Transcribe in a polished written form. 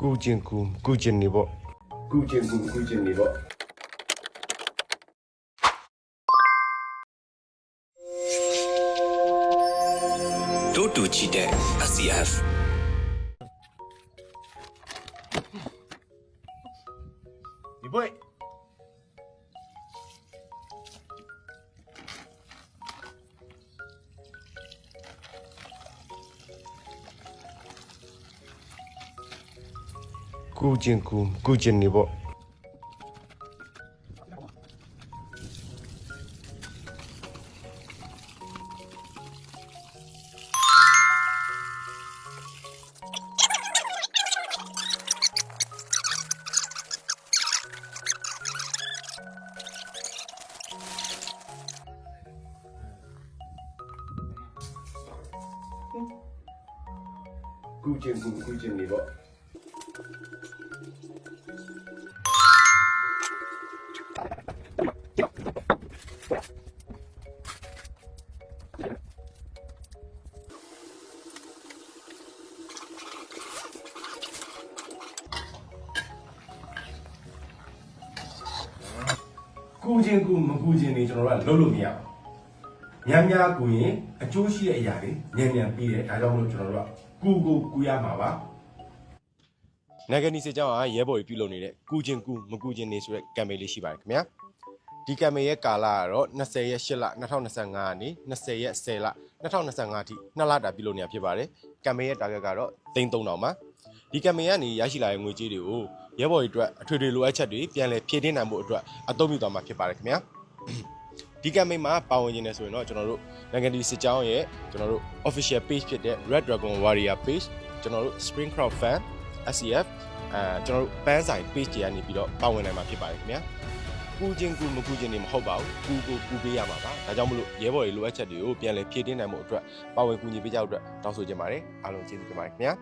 顾见你不？顾见你不？都读期待 SCF。你不会？顾见你不？顾见你不？顾见你ကျွန်တော်တို့ကလုံးလို့မရဘူးများကူရင်အကျိုးရှိတဲ့အရာတွေမြန်ပြီးတယ်ဒါကြောင့်မလို့ကျွန်တော်တို့ကကူရမှာပါနိုင်ငံဒီစစ်ကြောင်းကရဲဘော်ကြီးပြုလုပ်နေတဲ့ကူချင်းနေဆိုတဲ့ကမ်ပိန်းလေးရှိပါတယ်ခင်ဗျာဒီကမ်ပိန်းရဲ့ကာလကတော့20ရက်8လ2025ကနေ20ရက်10လ2025ထိ2လတာပြုလုပ်နေတာဖြစ်ပါတယ်ကမ်ပိန်းရဲ့ target ကတော့3,000ပါဒီကမ်ပိန်းကနေရရှိလာတဲ့ငွေကြေးတွေကိုရဲဘော်တွေအတွက်အထွေထွေလိုအပ်ချက်တွေပြန်လည်ဖြည့်တင်းနိုင်ဖို့အတွက်အသုံးပြုသွားမှာဖြစ်ပါတယ်ခင်ဗျာဒီကမ်ပိန်းမှာပါဝင်ခြင်းနဲ့ဆိုရင်တော့ကျွန်တော်တို့နိုင်ငံဒီစစ်ကြောင်းရဲ့ကျွန်တော်တို့ official page ဖြစ်တဲ့ Red Dragon Warrior page ကျွန်တော်တို့ Spring Crowd Fan SCF ကျွန်တော်တို့ပန်းဆိုင် page တွေကနေပြီးတော့ပါဝင်နိုင်မှာဖြစ်ပါတယ်ခင်ဗျာကူချင်းနေမဟုတ်ပါဘူးကူပေးရမှာပါဒါကြောင့်မလို့ရဲဘော်တွေလိုအပ်ချက်တွေကိုပြန်လည်ဖြည့်တင်းနိုင်ဖို့အတွက်ပါဝင်ကူညီပေးကြဖို့အတွက်တောင်းဆိုချင်ပါတယ်အားလုံးကျေးဇူးတင်ပါတယ်ခင်ဗျာ